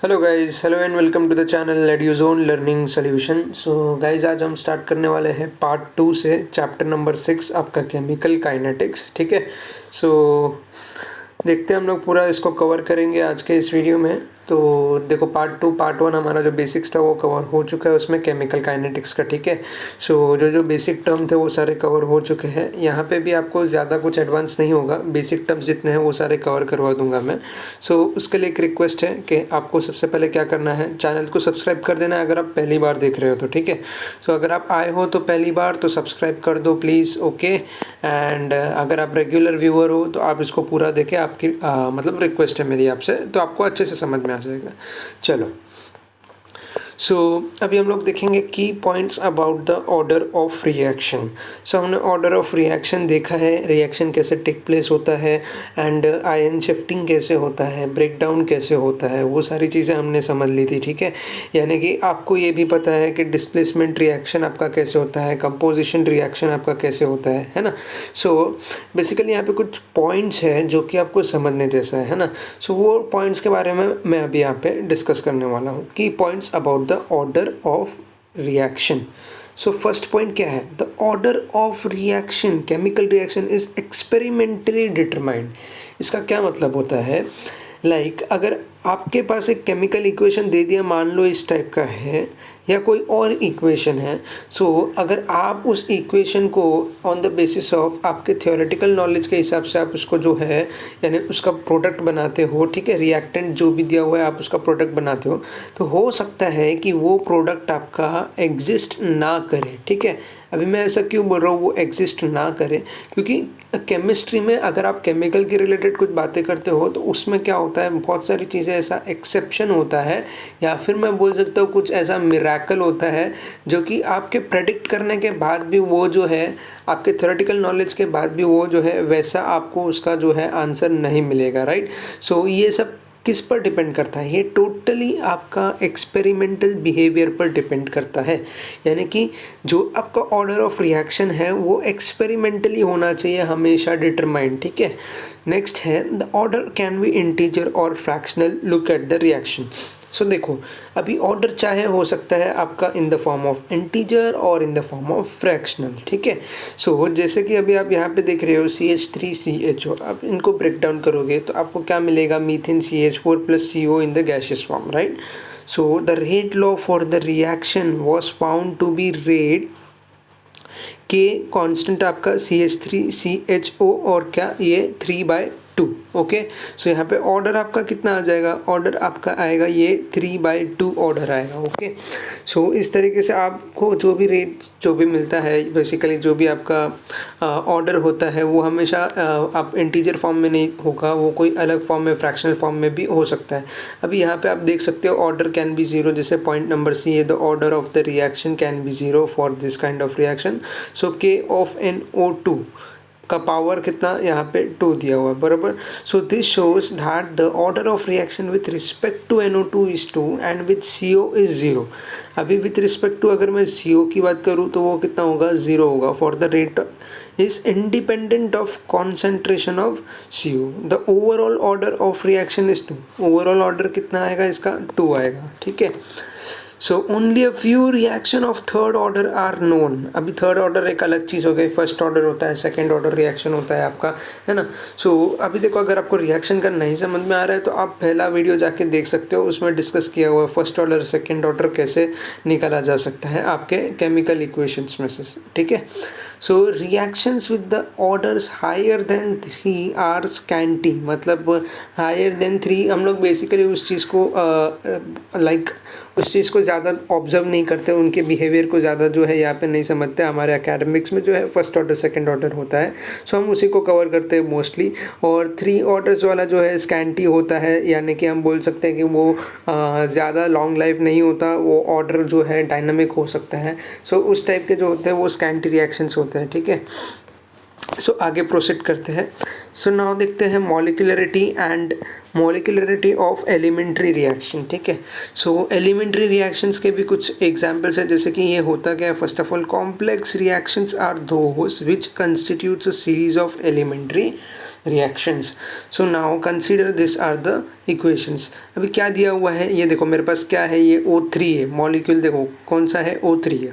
Hello guys, hello and welcome to the channel Eduzone learning solution. So guys, आज हम start करने वाले हैं पार्ट 2 से चैप्टर नंबर 6 आपका केमिकल काइनेटिक्स। ठीक है, सो देखते हैं हम लोग पूरा इसको कवर करेंगे आज के इस वीडियो में। तो देखो, पार्ट 1 हमारा जो बेसिक्स था वो कवर हो चुका है उसमें केमिकल काइनेटिक्स का। ठीक है, सो जो बेसिक टर्म थे वो सारे कवर हो चुके हैं। यहाँ पे भी आपको ज़्यादा कुछ एडवांस नहीं होगा, बेसिक टर्म्स जितने हैं वो सारे कवर करवा दूंगा मैं। सो उसके लिए एक रिक्वेस्ट है कि आपको सबसे पहले क्या करना है, चैनल को सब्सक्राइब कर देना है अगर आप पहली बार देख रहे हो तो। ठीक है, सो अगर आप आए हो तो पहली बार तो सब्सक्राइब कर दो प्लीज़। ओके, एंड अगर आप रेगुलर व्यूअर हो तो आप इसको पूरा देखें। आपकी मतलब रिक्वेस्ट है मेरी आपसे, तो आपको अच्छे से समझ में आ जाएगा। चलो, सो अभी हम लोग देखेंगे की points about the order of reaction. So हमने ऑर्डर ऑफ रिएक्शन देखा है, रिएक्शन कैसे टेक प्लेस होता है एंड आयन शिफ्टिंग कैसे होता है, ब्रेक डाउन कैसे होता है, वो सारी चीज़ें हमने समझ ली थी। ठीक है, यानी कि आपको ये भी पता है कि डिस्प्लेसमेंट रिएक्शन आपका कैसे होता है, कंपोजिशन रिएक्शन आपका कैसे होता है ना। सो बेसिकली यहाँ पे कुछ पॉइंट्स हैं जो कि आपको समझने जैसा है ना। सो वो पॉइंट्स के बारे में मैं अभी यहाँ पे डिस्कस करने वाला हूँ, की points about the order of reaction. So first point क्या है, the order of reaction, chemical reaction is experimentally determined. इसका क्या मतलब होता है, अगर आपके पास एक केमिकल इक्वेशन दे दिया, मान लो इस टाइप का है या कोई और इक्वेशन है। सो अगर आप उस इक्वेशन को ऑन द बेसिस ऑफ आपके थ्योरेटिकल नॉलेज के हिसाब से आप उसको जो है यानी उसका प्रोडक्ट बनाते हो, ठीक है, रिएक्टेंट जो भी दिया हुआ है आप उसका प्रोडक्ट बनाते हो, तो हो सकता है कि वो प्रोडक्ट आपका एग्जिस्ट ना करे। ठीक है, अभी मैं ऐसा क्यों बोल रहा हूँ वो एग्जिस्ट ना करे, क्योंकि केमिस्ट्री में अगर आप केमिकल के रिलेटेड कुछ बातें करते हो तो उसमें क्या होता है, बहुत सारी चीज़ें ऐसा एक्सेप्शन होता है, या फिर मैं बोल सकता हूँ कुछ ऐसा मिरेकल होता है जो कि आपके प्रेडिक्ट करने के बाद भी वो जो है, आपके थ्योरेटिकल नॉलेज के बाद भी वो जो है वैसा आपको उसका जो है आंसर नहीं मिलेगा। राइट, सो ये सब किस पर डिपेंड करता है, ये टोटली आपका एक्सपेरिमेंटल बिहेवियर पर डिपेंड करता है। यानी कि जो आपका ऑर्डर ऑफ रिएक्शन है वो एक्सपेरिमेंटली होना चाहिए हमेशा डिटरमाइंड। ठीक है, नेक्स्ट है the order can be integer और fractional, look at the reaction. So देखो, अभी ऑर्डर चाहे हो सकता है आपका in the form of integer और in the form of fractional. ठीक है, सो जैसे कि अभी आप यहाँ पे देख रहे हो CH3CHO, आप इनको ब्रेक डाउन करोगे तो आपको क्या मिलेगा, methane CH4 + CO in the gaseous form. Right, so the rate law for the reaction was found to be rate के कांस्टेंट आपका CH3CHO और क्या ये 3/2। ओके, सो यहाँ पे ऑर्डर आपका कितना आ जाएगा, ऑर्डर आपका आएगा ये 3/2 ऑर्डर आएगा। ओके, सो इस तरीके से आपको जो भी रेट जो भी मिलता है, बेसिकली जो भी आपका ऑर्डर होता है वो हमेशा आप इंटीजर फॉर्म में नहीं होगा, वो कोई अलग फॉर्म में, फ्रैक्शनल फॉर्म में भी हो सकता है। अभी यहाँ पे आप देख सकते हो ऑर्डर कैन बी 0, जैसे पॉइंट नंबर C है, the order of the reaction can be 0 for this kind of reaction. So K of NO2 का पावर कितना यहाँ पे 2 दिया हुआ है, बराबर। So this shows that the order of reaction with respect to NO2 is 2 and with CO is 0। अभी with respect to अगर मैं CO की बात करूँ तो वो कितना होगा, 0 होगा, for the rate is independent of concentration of CO। The overall order of reaction is 2। Overall order कितना आएगा इसका, 2 आएगा। ठीक है, so only a few reaction of third order are known. अभी थर्ड ऑर्डर एक अलग चीज़ हो गई, फर्स्ट ऑर्डर होता है, सेकंड ऑर्डर रिएक्शन होता है आपका, है ना। सो अभी देखो, अगर आपको रिएक्शन का नहीं समझ में आ रहा है तो आप पहला वीडियो जाके देख सकते हो, उसमें डिस्कस किया हुआ है फर्स्ट ऑर्डर सेकंड ऑर्डर कैसे निकाला जा सकता है आपके केमिकल इक्वेशंस में से। ठीक है, so reactions with the orders higher than 3 are scanty, मतलब हायर देन 3 हम लोग बेसिकली उस चीज़ को उस चीज़ को ज़्यादा ऑब्जर्व नहीं करते, उनके बिहेवियर को ज़्यादा जो है यहाँ पे नहीं समझते। हमारे एकेडमिक्स में जो है फर्स्ट ऑर्डर सेकंड ऑर्डर होता है, सो हम उसी को कवर करते हैं मोस्टली। और 3 ऑर्डर्स वाला जो है स्कैंटी होता है, यानी कि हम बोल सकते हैं कि वो ज़्यादा लॉन्ग लाइफ नहीं होता, वो ऑर्डर जो है डायनामिक हो सकता है। सो उस टाइप के जो होते हैं वो स्कैंटी रिएक्शंस होते हैं। ठीक है, सो आगे प्रोसीड करते हैं। सो नाउ देखते हैं मॉलिक्यूलरिटी ऑफ एलिमेंट्री रिएक्शन। ठीक है, सो एलिमेंट्री रिएक्शंस के भी कुछ एग्जांपल्स हैं, जैसे कि ये होता क्या है। First of all, complex reactions are those which constitutes a series of elementary reactions. So now consider this are the equations. अभी क्या दिया हुआ है ये देखो, मेरे पास क्या है, ये O3 है मॉलिक्यूल, देखो कौन सा है, O3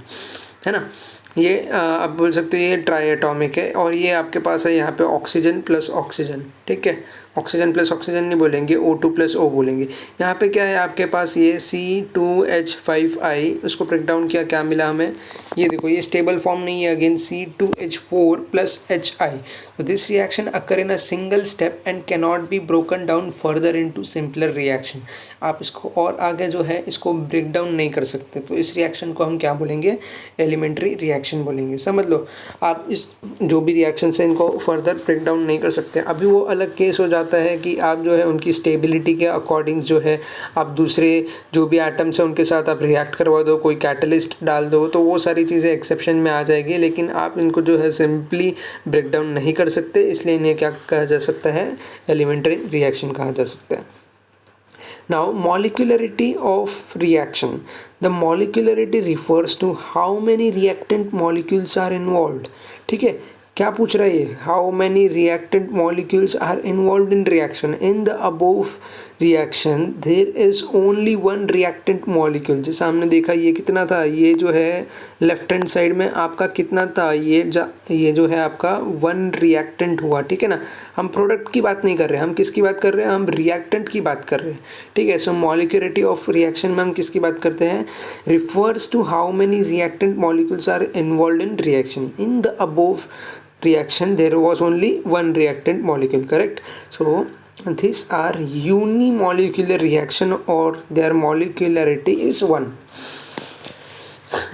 है ना। ये आप बोल सकते हो ये ट्राई एटॉमिक है, और ये आपके पास है यहाँ पे ऑक्सीजन प्लस ऑक्सीजन। ठीक है, ऑक्सीजन प्लस ऑक्सीजन नहीं बोलेंगे, O2 प्लस O बोलेंगे। यहाँ पे क्या है आपके पास, ये C2H5I, उसको ब्रेक डाउन किया, क्या मिला हमें, ये देखो ये स्टेबल फॉर्म नहीं है, अगेन C2H4 प्लस HI। तो this reaction occur in a single step and can not be broken down further into simpler reaction. आप इसको और आगे जो है इसको ब्रेक डाउन नहीं कर सकते, तो इस रिएक्शन को हम क्या बोलेंगे, एलिमेंट्री रिएक्शन बोलेंगे। समझ लो, आप इस जो भी रिएक्शन है इनको फर्दर ब्रेक डाउन नहीं कर सकते। अभी वो अलग केस हो जाता है कि आप जो है उनकी स्टेबिलिटी के अकॉर्डिंग जो है आप दूसरे जो भी एटम्स हैं उनके साथ आप रिएक्ट करवा दो, कोई कैटलिस्ट डाल दो, तो वो सारी चीज़ें एक्सेप्शन में आ जाएगी, लेकिन आप इनको जो है सिंपली ब्रेक डाउन नहीं कर सकते, इसलिए इन्हें क्या कहा जा सकता है, एलिमेंट्री रिएक्शन कहा जा सकता है। Now, molecularity of reaction. The molecularity refers to how many reactant molecules are involved. ठीक है, क्या पूछ रहा है ये, how many reactant molecules are involve in reaction. In the above reaction there is only one reactant molecule. जैसे हमने देखा ये कितना था, ये जो है लेफ्ट हैंड साइड में आपका कितना था, ये जो है आपका वन रिएक्टेंट हुआ। ठीक है ना, हम प्रोडक्ट की बात नहीं कर रहे, हम किसकी बात कर रहे हैं, हम रिएक्टेंट की बात कर रहे हैं। ठीक है, सो मॉलिक्यूलरिटी ऑफ रिएक्शन में हम किसकी बात करते हैं, refers to how many reactant molecules are involve in reaction. In the above reaction there was only one reactant molecule, correct? So these are unimolecular reaction or their molecularity is 1,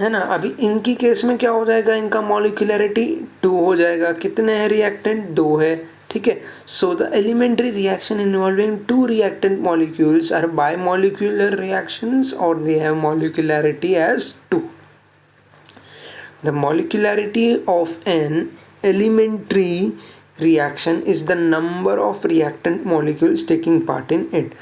है ना। अभी इनकी केस में क्या हो जाएगा, इनका molecularity 2 हो जाएगा। कितने हैं रिएक्टेंट, 2 है। ठीक है, so the elementary reaction involving 2 reactant molecules are bimolecular reactions और they have molecularity as 2। The molecularity of an elementary reaction is the number of reactant molecules taking part in it.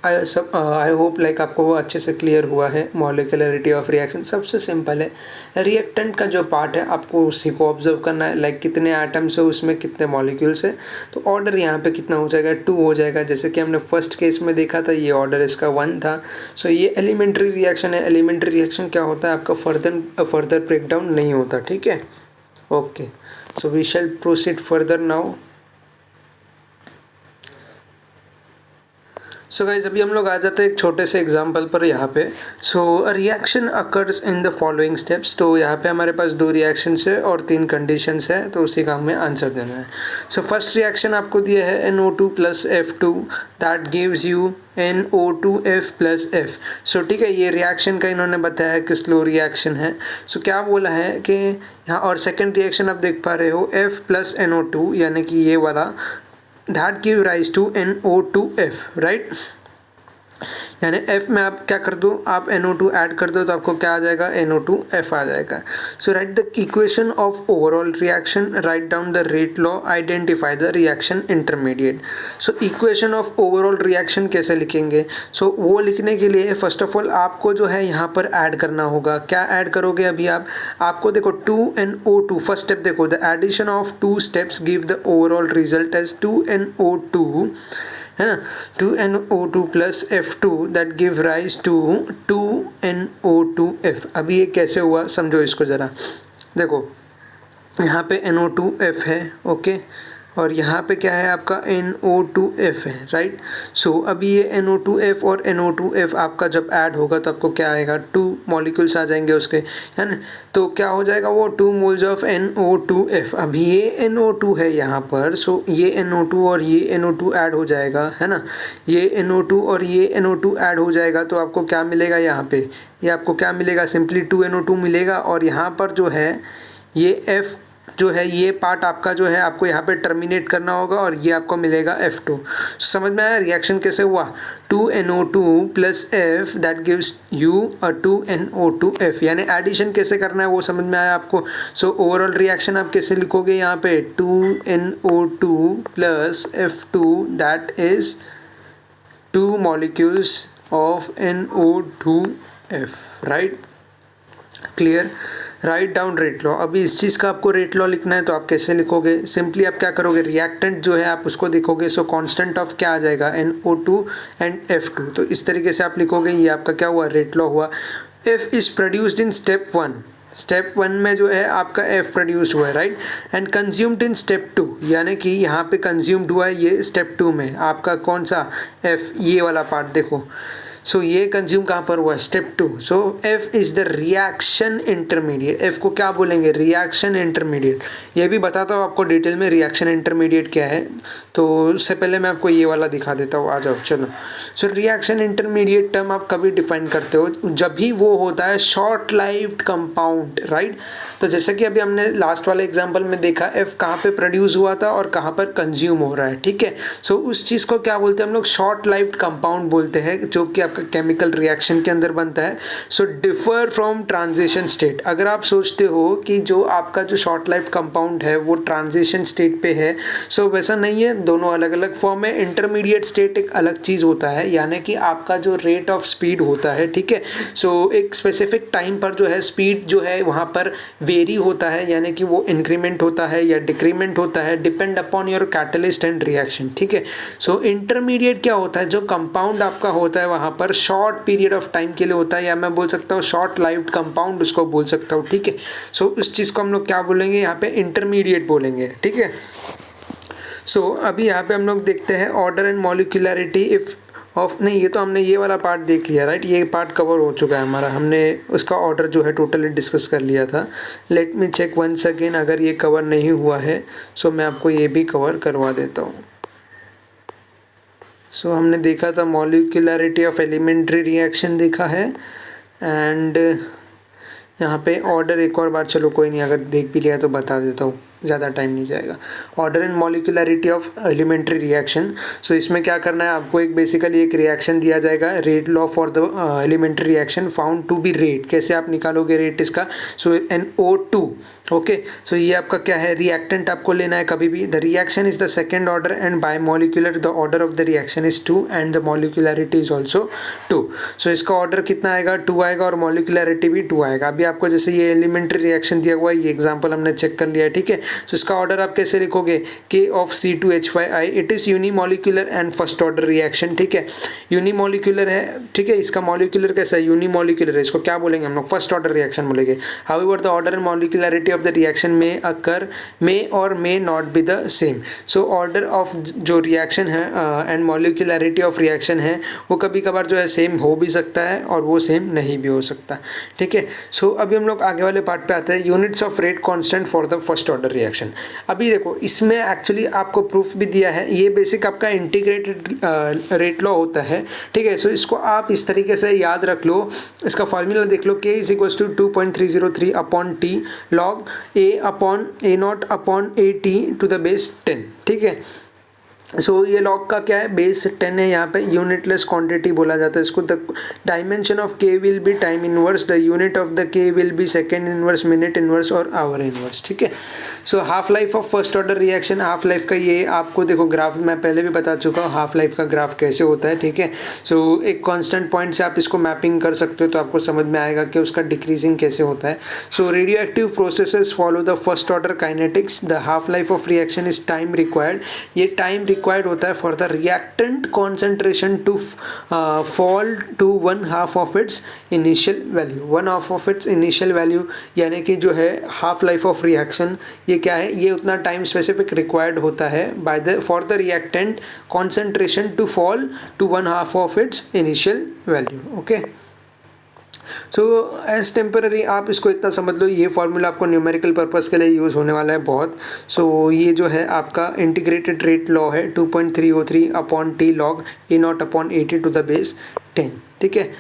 I hope like आपको वो अच्छे से clear हुआ है। Molecularity of reaction सबसे simple है, reactant का जो पार्ट है आपको उसी को ऑब्जर्व करना है, लाइक कितने एटम्स है उसमें कितने मॉलिक्यूल्स है, तो ऑर्डर यहाँ पे कितना हो जाएगा, 2 हो जाएगा। जैसे कि हमने फर्स्ट केस में देखा था, ये ऑर्डर इसका 1 था। सो ये एलिमेंट्री रिएक्शन है। एलिमेंट्री रिएक्शन क्या होता है, आपका फर्दर ब्रेक डाउन नहीं होता। ठीक है, okay, so we shall proceed further now. So guys अभी हम लोग आ जाते हैं एक छोटे से एग्जांपल पर यहाँ पे। So reaction occurs in the following steps. तो यहाँ पे हमारे पास 2 रिएक्शंस है और 3 कंडीशंस है, तो उसी का हमें आंसर देना है। सो फर्स्ट रिएक्शन आपको दिया है NO2 plus F2 that gives you NO2F plus F। सो ठीक है, ये रिएक्शन का इन्होंने बताया कि स्लो रिएक्शन है। सो क्या बोला है कि यहाँ, और सेकेंड रिएक्शन आप देख पा रहे हो F प्लस NO2, यानी कि ये वाला that give rise to NO2F, right. यानी F में आप क्या कर दो, आप NO2 ऐड कर दो तो आपको क्या आ जाएगा, NO2F आ जाएगा। So write the equation of overall reaction, write down the rate law, identify the reaction intermediate. So equation of overall reaction कैसे लिखेंगे, सो वो लिखने के लिए फर्स्ट ऑफ ऑल आपको जो है यहाँ पर ऐड करना होगा। क्या ऐड करोगे अभी आपको देखो 2NO2, फर्स्ट स्टेप देखो, the addition of 2 steps give the overall result as 2NO2, है ना, 2NO2 plus F2 that give rise to 2NO2F। अभी ये कैसे हुआ समझो इसको ज़रा, देखो यहाँ पे NO2F है, ओके, और यहाँ पे क्या है आपका NO2F है, राइट। सो अभी ये NO2F और NO2F आपका जब ऐड होगा तो आपको क्या आएगा, 2 मॉलिक्यूल्स आ जाएंगे उसके, है ना। तो क्या हो जाएगा वो 2 मोल्स ऑफ NO2F। अभी ये NO2 है यहाँ पर, सो ये NO2 और ये NO2 ऐड हो जाएगा, है ना। ये NO2 और ये NO2 ऐड हो जाएगा तो आपको क्या मिलेगा यहाँ पे, ये आपको क्या मिलेगा, सिंपली 2NO2 मिलेगा। और यहाँ पर जो है ये F जो है ये पार्ट आपका जो है आपको यहाँ पे टर्मिनेट करना होगा और ये आपको मिलेगा F2। समझ में आया रिएक्शन कैसे हुआ? 2NO2 plus F that gives you a 2NO2F, यानी एडिशन कैसे करना है वो समझ में आया आपको। सो ओवरऑल रिएक्शन आप कैसे लिखोगे यहाँ पे 2NO2 plus F2 that is 2 molecules of NO2F, right? Clear? Write down rate law. अभी इस चीज़ का आपको रेट लॉ लिखना है तो आप कैसे लिखोगे? सिंपली आप क्या करोगे, रिएक्टेंट जो है आप उसको देखोगे, सो कांस्टेंट ऑफ क्या आ जाएगा NO2 एंड F2, तो इस तरीके से आप लिखोगे। ये आपका क्या हुआ, रेट लॉ हुआ। F is produced in step 1, step 1 में जो है आपका F प्रोड्यूस हुआ है, right, and consumed in step 2, यानी कि यहाँ पे कंज्यूम्ड हुआ है ये स्टेप 2 में आपका कौन सा F, ये वाला पार्ट देखो। सो ये कंज्यूम कहाँ पर हुआ, step 2। So F is the reaction intermediate. F को क्या बोलेंगे, रिएक्शन इंटरमीडिएट। ये भी बताता हूँ आपको डिटेल में रिएक्शन इंटरमीडिएट क्या है, तो उससे पहले मैं आपको ये वाला दिखा देता हूँ। आ जाओ चलो। सो रिएक्शन इंटरमीडिएट टर्म आप कभी डिफाइन करते हो जब भी वो होता है शॉर्ट लाइव्ड कंपाउंड, राइट। तो जैसे कि अभी हमने लास्ट वाले एग्जाम्पल में देखा F कहाँ पे प्रोड्यूस हुआ था और कहाँ पर कंज्यूम हो रहा है, ठीक है। सो उस चीज़ को क्या बोलते हैं हम लोग, शॉर्ट लाइव्ड कंपाउंड बोलते हैं, जो कि केमिकल रिएक्शन के अंदर बनता है। सो डिफर फ्रॉम ट्रांजिशन स्टेट। अगर आप सोचते हो कि जो आपका जो शॉर्ट लाइफ कंपाउंड है वो ट्रांजिशन स्टेट पे है, सो वैसा नहीं है, दोनों अलग अलग फॉर्म है। इंटरमीडिएट स्टेट एक अलग चीज़ होता है, यानी कि आपका जो रेट ऑफ स्पीड होता है, ठीक है। सो एक स्पेसिफिक टाइम पर जो है स्पीड जो है वहाँ पर वेरी होता है, यानी कि वो इंक्रीमेंट होता है या डिक्रीमेंट होता है, depend upon your catalyst and reaction, ठीक है। सो इंटरमीडिएट क्या होता है, जो कंपाउंड आपका होता है वहाँ पर शॉर्ट पीरियड ऑफ टाइम के लिए होता है, या मैं बोल सकता हूँ शॉर्ट लाइव्ड कंपाउंड उसको बोल सकता हूँ, ठीक है। सो उस चीज़ को हम लोग क्या बोलेंगे, यहाँ पे इंटरमीडिएट बोलेंगे, ठीक है। सो अभी यहाँ पे हम लोग देखते हैं order and molecularity if of, नहीं ये तो हमने ये वाला पार्ट देख लिया, राइट, ये पार्ट कवर हो चुका है हमारा, हमने उसका ऑर्डर जो है टोटली डिस्कस कर लिया था। Let me check once again, अगर ये कवर नहीं हुआ है सो मैं आपको ये भी कवर करवा देता हूँ। सो हमने देखा था मॉलिक्यूलरिटी ऑफ एलिमेंट्री रिएक्शन देखा है, एंड यहाँ पे ऑर्डर एक और बार, चलो कोई नहीं, अगर देख भी लिया तो बता देता हूँ, ज़्यादा टाइम नहीं जाएगा। Order and molecularity of elementary reaction. So इसमें क्या करना है आपको, एक बेसिकली एक रिएक्शन दिया जाएगा, rate law for the elementary reaction found to be rate. कैसे आप निकालोगे रेट इसका, सो NO2, ओके। सो ये आपका क्या है, रिएक्टेंट आपको लेना है कभी भी। The reaction is the second order and bye molecular the order of the reaction is 2 and the molecularity is also 2। सो इसका ऑर्डर कितना आएगा, 2 आएगा, और मॉलिक्यूलरिटी भी 2 आएगा। अभी आपको जैसे ये एलिमेंट्री रिएक्शन दिया हुआ है, ये एग्जाम्पल हमने चेक कर लिया है, ठीक है। सो इसका ऑर्डर आप कैसे लिखोगे, K of C2H5I, it is unimolecular and first order reaction, ठीक है। यूनिमोलिकुलर है, ठीक है, इसका मॉलिक्यूलर कैसा है, यूनिमोलिकुलर है, इसको क्या बोलेंगे हम लोग, फर्स्ट ऑर्डर रिएक्शन बोलेंगे। However the order and molecularity of the reaction में अकर मे और may not be the same. So order of जो रिएक्शन है एंड मॉलिक्यूलरिटी ऑफ रिएक्शन है वो कभी कभार जो है सेम हो भी सकता है और वो सेम नहीं भी हो सकता, ठीक है। सो अभी हम लोग आगे वाले पार्ट पे आते हैं, units of rate constant for the first order reaction. अभी देखो इसमें एक्चुअली आपको प्रूफ भी दिया है, ये बेसिक आपका इंटीग्रेटेड रेट लॉ होता है, ठीक है। सो इसको आप इस तरीके से याद रख लो, इसका फॉर्मूला देख लो, K is equals to 2.303 upon T log A upon A0 upon AT to the base 10, ठीक है। सो ये लॉग का क्या है, बेस 10 है, यहाँ पे यूनिटलेस क्वांटिटी बोला जाता है इसको। The dimension of K will be time inverse, the unit of the K will be second inverse, minute inverse और आवर इनवर्स, ठीक है। So half life of first order reaction, half life का ये आपको देखो ग्राफ मैं पहले भी बता चुका हूँ, हाफ लाइफ का ग्राफ कैसे होता है, ठीक है। सो एक कांस्टेंट पॉइंट से आप इसको मैपिंग कर सकते हो तो आपको समझ में आएगा कि उसका डिक्रीजिंग कैसे होता है। So radioactive processes follow the first order kinetics, the half life of reaction is time required, ये टाइम रिक्वायर्ड होता है for the reactant concentration to fall to 1/2 of its initial value, 1/2 of its initial value, यानी कि जो है half life of reaction ये क्या है, ये उतना टाइम स्पेसिफिक रिक्वायर्ड होता है by the for the reactant concentration to fall to 1/2 of its initial value, okay. So as temporary आप इसको इतना समझ लो, ये फॉर्मूला आपको न्यूमेरिकल पर्पस के लिए यूज़ होने वाला है बहुत। सो ये जो है आपका इंटीग्रेटेड रेट लॉ है 2.303 upon T log A0 upon AT to the base 10, ठीक है।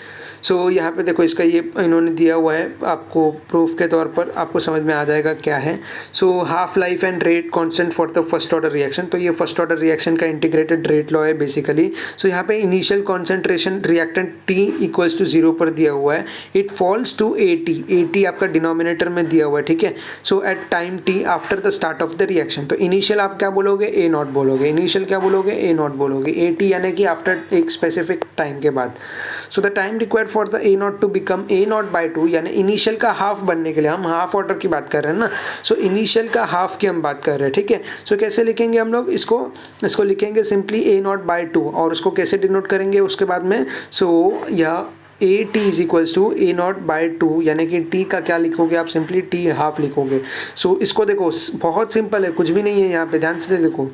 सो यहाँ पे देखो इसका ये इन्होंने दिया हुआ है आपको प्रूफ के तौर पर, आपको समझ में आ जाएगा क्या है। So half life and rate constant for the first order reaction, तो ये फर्स्ट ऑर्डर रिएक्शन का इंटीग्रेटेड रेट लॉ है बेसिकली। सो यहाँ पे initial concentration reactant T equals to 0 पर दिया हुआ है, इट फॉल्स टू AT आपका डिनोमिनेटर में दिया हुआ है, ठीक है। So at time T after the start of the reaction, तो इनिशियल आप क्या बोलोगे, A0 बोलोगे, इनिशियल क्या बोलोगे, A0 बोलोगे, AT यानी कि आफ्टर एक स्पेसिफिक टाइम के बाद। So the time required for the A0 to become A0/2, यानी इनिशियल का हाफ बनने के लिए, हम हाफ ऑर्डर की बात कर रहे हैं ना, सो इनिशियल का हाफ की हम बात कर रहे हैं, ठीक है। सो कैसे लिखेंगे हम लोग इसको लिखेंगे सिंपली A0/2, और उसको कैसे डिनोट करेंगे उसके बाद में। सो यह AT is equals to A0/2, यानी कि T का क्या लिखोगे आप, सिंपली T हाफ लिखोगे। सो इसको देखो बहुत सिंपल है, कुछ भी नहीं है यहाँ पे, ध्यान से देखो,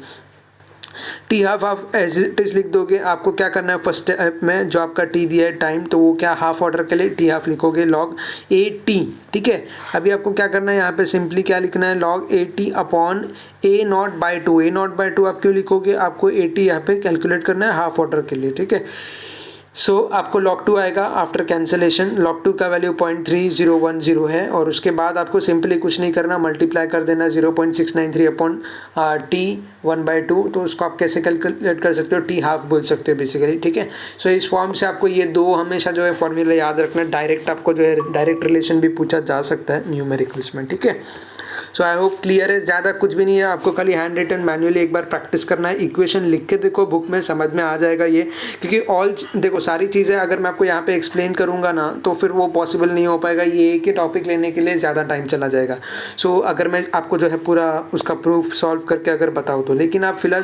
T हाफ आप एज इट इज लिख दोगे। आपको क्या करना है फर्स्ट स्टेप में, जो आपका T दिया है टाइम, तो वो क्या हाफ ऑर्डर के लिए T हाफ लिखोगे log AT, ठीक है। अभी आपको क्या करना है यहाँ पे, सिंपली क्या लिखना है, log AT upon A0/2। A0/2 आप क्यों लिखोगे, आपको AT यहाँ पे कैलकुलेट करना है हाफ ऑर्डर के लिए, ठीक है। सो आपको log 2 आएगा आफ्टर कैंसलेशन, log 2 का वैल्यू 0.3010 है, और उसके बाद आपको सिंपली कुछ नहीं करना, मल्टीप्लाई कर देना 0.693 अपॉन T 1/2। तो उसको आप कैसे कैलकुलेट कर सकते हो, T हाफ बोल सकते हो बेसिकली, ठीक है। सो इस फॉर्म से आपको ये दो हमेशा जो है फॉर्मूला याद रखना, डायरेक्ट आपको जो है डायरेक्ट रिलेशन भी पूछा जा सकता है न्यूमेरिकल्स में, ठीक है। सो आई होप क्लियर है, ज़्यादा कुछ भी नहीं है, आपको खाली हैंड रिटन मैन्युअली एक बार प्रैक्टिस करना है, इक्वेशन लिख के देखो बुक में, समझ में आ जाएगा ये। क्योंकि देखो सारी चीज़ें अगर मैं आपको यहाँ पे एक्सप्लेन करूँगा ना, तो फिर वो पॉसिबल नहीं हो पाएगा, ये एक ही टॉपिक लेने के लिए ज़्यादा टाइम चला जाएगा। सो अगर मैं आपको जो है पूरा उसका प्रूफ सॉल्व करके अगर बताऊँ तो, लेकिन आप फिलहाल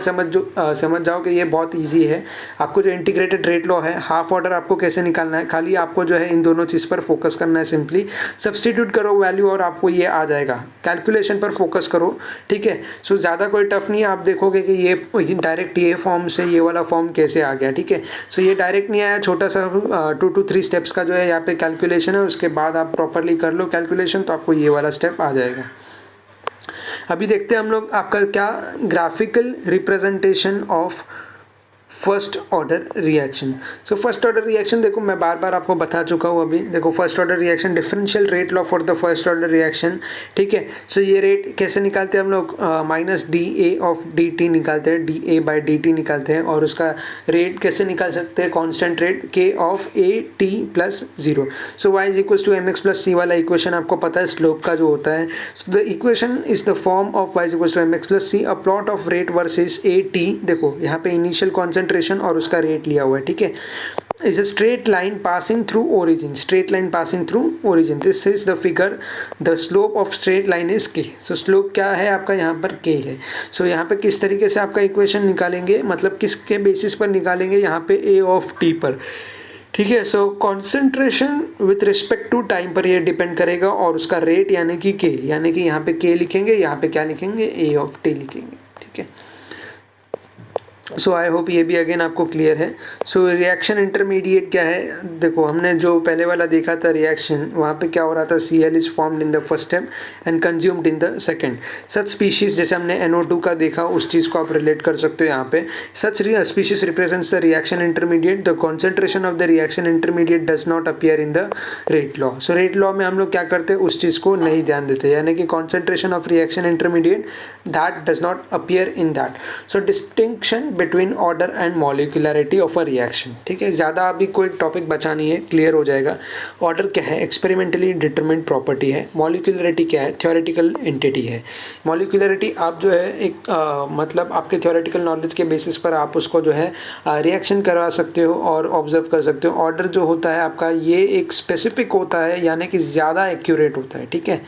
समझ जाओ कि ये बहुत ईजी है। आपको जो इंटीग्रेटेड रेट लॉ है, हाफ ऑर्डर आपको कैसे निकालना है, खाली आपको जो है इन दोनों चीज़ पर फोकस करना है, सिंपली सब्सटीट्यूट करो वैल्यू और आपको ये आ जाएगा, कैलकुलेशन पर फोकस करो, ठीक है। सो ज़्यादा कोई टफ नहीं है, आप देखोगे कि ये डायरेक्ट ये फॉर्म से ये वाला फॉर्म कैसे आ गया, ठीक है। सो ये डायरेक्ट नहीं आया, छोटा सा 2 to 3 स्टेप्स का जो है यहाँ पे कैलकुलेशन है, उसके बाद आप प्रॉपरली कर लो कैलकुलेशन, तो आपको ये वाला स्टेप आ जाएगा। अभी देखते हैं हम लोग आपका क्या graphical representation of first order reaction. So first order reaction देखो मैं बार बार आपको बता चुका हूँ, अभी देखो first order reaction differential rate law for the first order reaction, ठीक है। सो ये रेट कैसे निकालते हैं हम लोग, -dA ऑफ dt निकालते हैं, dA/dt निकालते हैं, और उसका रेट कैसे निकाल सकते हैं, constant rate K of AT + 0। So y is equal to mx + c वाला इक्वेशन आपको पता है स्लोप का जो होता है। So the equation is the form of y is equal to mx + c, a plot of rate versus AT। देखो यहाँ पे इनिशियल कॉन्सेंट्रेशन और उसका रेट लिया हुआ है, ठीक है। Is a straight line passing through origin, straight line passing through origin, this is the figure, the slope of straight line is K। So slope क्या है आपका यहाँ पर K है। सो यहाँ पे किस तरीके से आपका इक्वेशन निकालेंगे, मतलब किसके बेसिस पर निकालेंगे, यहाँ पे A ऑफ T पर, ठीक है। So concentration with respect to time पर ये डिपेंड करेगा, और उसका रेट यानी कि K, यानी कि यहाँ पे K लिखेंगे, यहाँ पे क्या लिखेंगे, A ऑफ T लिखेंगे, ठीक है। सो आई होप ये भी अगेन आपको क्लियर है। सो रिएक्शन इंटरमीडिएट क्या है, देखो हमने जो पहले वाला देखा था रिएक्शन, वहाँ पे क्या हो रहा था, Cl is formed in the first step and consumed in the second. Such species जैसे हमने NO2 का देखा, उस चीज़ को आप रिलेट कर सकते हो यहाँ पे। Such species represents the reaction intermediate, the concentration of the reaction intermediate does not appear in the rate law. So rate law में हम लोग क्या करते हैं, उस चीज़ को नहीं ध्यान देते, यानी कि concentration of reaction intermediate that does not appear in that. So distinction between order and molecularity of a reaction, ठीक है। ज़्यादा अभी कोई टॉपिक बचा नहीं है, क्लियर हो जाएगा। ऑर्डर क्या है, एक्सपेरिमेंटली डिटरमिन्ड प्रॉपर्टी है। मॉलिक्यूलरिटी क्या है, थ्योरेटिकल एंटिटी है। मॉलिक्यूलरिटी आप जो है एक मतलब आपके थ्योरेटिकल नॉलेज के बेसिस पर आप उसको जो है रिएक्शन करवा सकते हो और ऑब्जर्व कर सकते हो। ऑर्डर जो होता है आपका ये एक स्पेसिफिक होता है, यानी कि ज़्यादा एक्यूरेट होता है, ठीक है।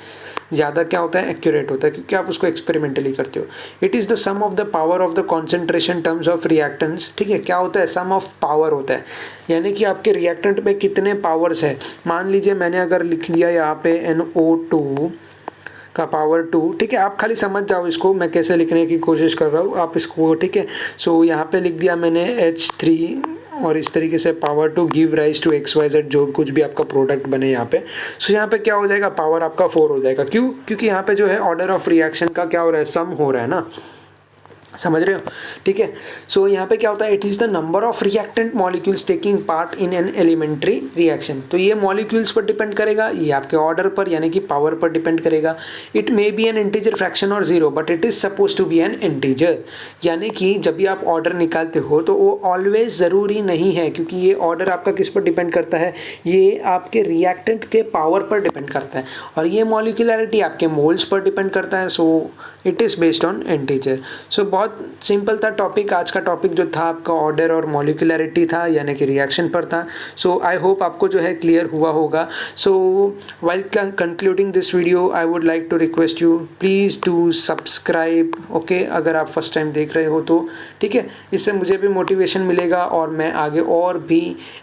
ज़्यादा क्या होता है, एक्यूरेट होता है, क्योंकि आप उसको एक्सपेरिमेंटली करते हो। It is the sum of the power of the concentration terms of reactants, ठीक है। क्या होता है, सम ऑफ पावर होता है, यानी कि आपके रिएक्टेंट में कितने पावर्स है। मान लीजिए मैंने अगर लिख लिया यहाँ पे NO2 का पावर 2, ठीक है। आप खाली समझ जाओ इसको, मैं कैसे लिखने की कोशिश कर रहा हूँ आप इसको, ठीक है। सो यहाँ पे लिख दिया मैंने H3 और इस तरीके से power 2 give rise to XYZ, जो कुछ भी आपका प्रोडक्ट बने यहाँ पे। सो यहाँ पे क्या हो जाएगा, पावर आपका 4 हो जाएगा। क्यों, क्योंकि यहाँ पे जो है ऑर्डर ऑफ रिएक्शन का क्या हो रहा है, सम हो रहा है ना। समझ रहे हो? ठीक है। सो यहाँ पे क्या होता है, it is the number of reactant molecules taking part in an elementary reaction. तो ये मॉलिक्यूल्स पर डिपेंड करेगा, ये आपके ऑर्डर पर यानी कि पावर पर डिपेंड करेगा। It may be an integer fraction और zero but it is suppose to be an integer. यानी कि जब भी आप ऑर्डर निकालते हो तो वो ऑलवेज ज़रूरी नहीं है, क्योंकि ये ऑर्डर आपका किस पर डिपेंड करता है, ये आपके रिएक्टेंट के पावर पर डिपेंड करता है, और ये मॉलिक्यूलैरिटी आपके मोल्स पर डिपेंड करता है। So it is based on integer. So बहुत सिंपल था टॉपिक। आज का टॉपिक जो था आपका ऑर्डर और मॉलिक्यूलैरिटी था, यानी कि रिएक्शन पर था। सो आई होप आपको जो है क्लियर हुआ होगा। So while concluding this video I would like to request you please do subscribe, okay, अगर आप फर्स्ट टाइम देख रहे हो तो, ठीक है। इससे मुझे भी मोटिवेशन मिलेगा और मैं आगे और भी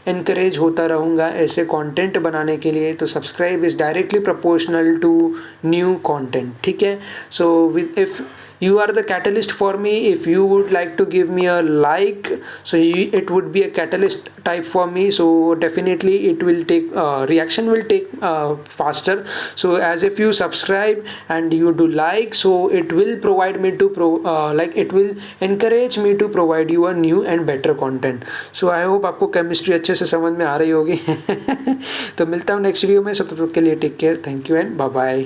इनकरेज होता रहूँगा ऐसे कंटेंट बनाने के लिए। तो subscribe is directly proportional to new content, ठीक है। So if you are the catalyst for me, if you would like to give me a like, so it would be a catalyst type for me, so definitely it will take reaction will take faster. So as if you subscribe and you do like, so it will provide me to like it will encourage me to provide you a new and better content. So I hope आपको chemistry अच्छे से समझ में आ रही होगी। तो मिलता हूँ नेक्स्ट वीडियो में, सब तक के लिए take care, thank you and bye bye.